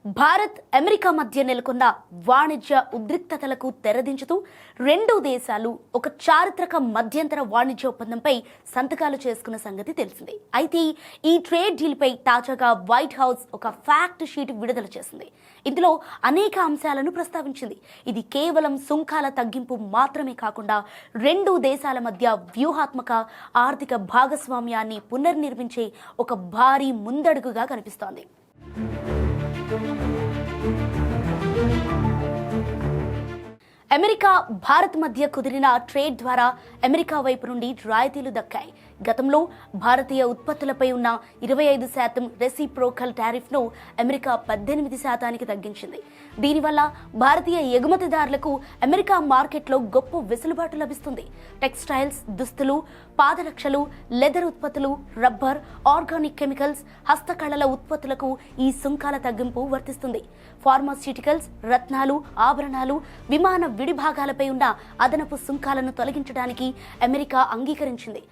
Bharat America మధ్య నెలకొన్న వాణిజ్య ఉద్రిక్తతలకు తెరదించుతూ రెండు దేశాలు ఒక చారిత్రక మధ్యంతర వాణిజ్య ఒప్పందంపై సంతకాలు చేసుకున్న సంగతి తెలిసిందే. అయితే ఈ ట్రేడ్ డీల్పై తాజాగా వైట్ హౌస్ ఒక ఫ్యాక్ట్ షీట్ విడుదల చేసింది. ఇందులో అనేక అంశాలను ప్రస్తావించింది. ఇది కేవలం సుంకాల తగ్గింపు మాత్రమే కాకుండా రెండు దేశాల మధ్య వ్యూహాత్మక ఆర్థిక భాగస్వామ్యాన్ని పునర్నిర్మించే ఒక భారీ ముందడుగుగా కనిపిస్తోంది. అమెరికా భారత్ మధ్య కుదిరిన ట్రేడ్ ద్వారా అమెరికా వైపు నుండి రాయితీలు దక్కాయి. గతంలో భారతీయ ఉత్పత్తులపై ఉన్న 25% రెసిప్రోకల్ టారిఫ్ను అమెరికా 18% తగ్గించింది. దీనివల్ల భారతీయ ఎగుమతిదారులకు అమెరికా మార్కెట్లో గొప్ప వెసులుబాటు లభిస్తుంది. టెక్స్టైల్స్, దుస్తులు, పాదరక్షలు, లెదర్ ఉత్పత్తులు, రబ్బర్, ఆర్గానిక్ కెమికల్స్, హస్తకళల ఉత్పత్తులకు ఈ సుంకాల తగ్గింపు వర్తిస్తుంది. ఫార్మాస్యూటికల్స్, రత్నాలు, ఆభరణాలు, విమాన విడిభాగాలపై ఉన్న అదనపు సుంకాలను తొలగించడానికి అమెరికా అంగీకరించింది.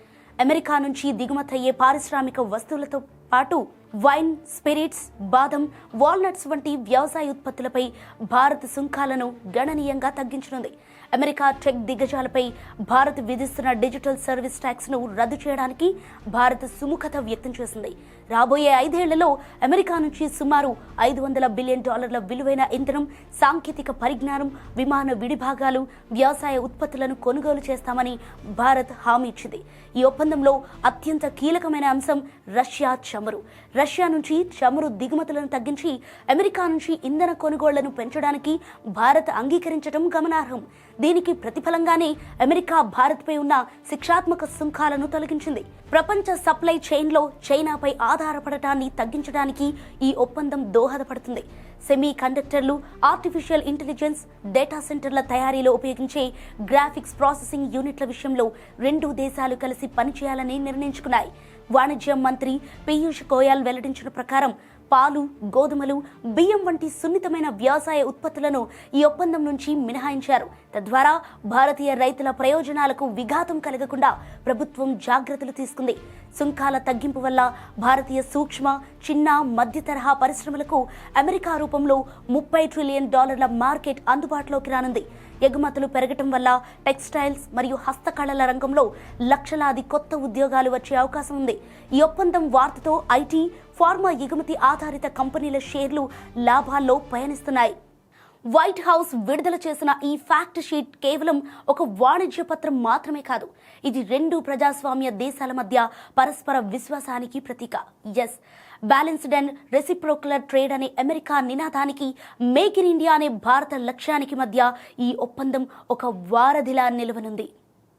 అమెరికా నుంచి దిగుమతయ్యే పారిశ్రామిక వస్తువులతో పాటు వైన్, స్పిరిట్స్, బాదం, వాల్నట్స్ వంటి వ్యవసాయ ఉత్పత్తులపై భారత్ సుంకాలను గణనీయంగా తగ్గించనుంది. అమెరికా టెక్ దిగ్గజాలపై భారత్ విధిస్తున్న డిజిటల్ సర్వీస్ ట్యాక్స్ను రద్దు చేయడానికి భారత్ సుముఖత వ్యక్తం చేసింది. రాబోయే 5 ఏళ్లలో అమెరికా నుంచి సుమారు $500 బిలియన్ విలువైన ఇంధనం, సాంకేతిక పరిజ్ఞానం, విమాన విడిభాగాలు, వ్యవసాయ ఉత్పత్తులను కొనుగోలు చేస్తామని భారత్ హామీ ఇచ్చింది. ఈ ఒప్పందంలో అత్యంత కీలకమైన అంశం రష్యా చమురు. రష్యా నుంచి చమురు దిగుమతులను తగ్గించి అమెరికా నుంచి ఇంధన కొనుగోళ్లను పెంచడానికి భారత్ అంగీకరించడం గమనార్హం. దీనికి ప్రతిఫలంగానే అమెరికా భారత్పై ఉన్న శిక్షాత్మక సుంకాలను తొలగించింది. ప్రపంచ సప్లై చైన్లో చైనాపై ఆధారపడటాన్ని తగ్గించడానికి ఈ ఒప్పందం దోహదపడుతుంది. సెమీ కండక్టర్లు, ఆర్టిఫిషియల్ ఇంటెలిజెన్స్, డేటా సెంటర్ల తయారీలో ఉపయోగించే గ్రాఫిక్స్ ప్రాసెసింగ్ యూనిట్ల విషయంలో రెండు దేశాలు కలిసి పనిచేయాలని నిర్ణయించుకున్నాయి. వాణిజ్య మంత్రి పీయూష్ గోయల్ వెల్లడించిన ప్రకారం పాలు, గోధుమలు, బియ్యం వంటి సున్నితమైన వ్యవసాయ ఉత్పత్తులను ఈ ఒప్పందం నుంచి మినహాయించారు. తద్వారా భారతీయ రైతుల ప్రయోజనాలకు విఘాతం కలగకుండా ప్రభుత్వం జాగ్రత్తలు తీసుకుంది. సుంకాల తగ్గింపు వల్ల భారతీయ సూక్ష్మ, చిన్న, మధ్య తరహా పరిశ్రమలకు అమెరికా రూపంలో $30 ట్రిలియన్ మార్కెట్ అందుబాటులోకి రానుంది. ఎగుమతులు పెరగటం వల్ల టెక్స్టైల్స్ మరియు హస్తకళల రంగంలో లక్షలాది కొత్త ఉద్యోగాలు వచ్చే అవకాశం ఉంది. ఈ ఒప్పందం వార్తతో ఐటీ, ఫార్మా ఎగుమతి ఆధారిత కంపెనీల షేర్లు లాభాల్లో పయనిస్తున్నాయి. వైట్ హౌస్ విడుదల చేసిన ఈ ఫ్యాక్ట్ షీట్ కేవలం ఒక వాణిజ్య పత్రం మాత్రమే కాదు. ఇది రెండు ప్రజాస్వామ్య దేశాల మధ్య పరస్పర విశ్వాసానికి ప్రతీక. Yes, balanced and reciprocal trade అనే అమెరికా నినాదానికి, మేక్ ఇన్ ఇండియా అనే భారత లక్ష్యానికి మధ్య ఈ ఒప్పందం ఒక వారధిలా నిలవనుంది.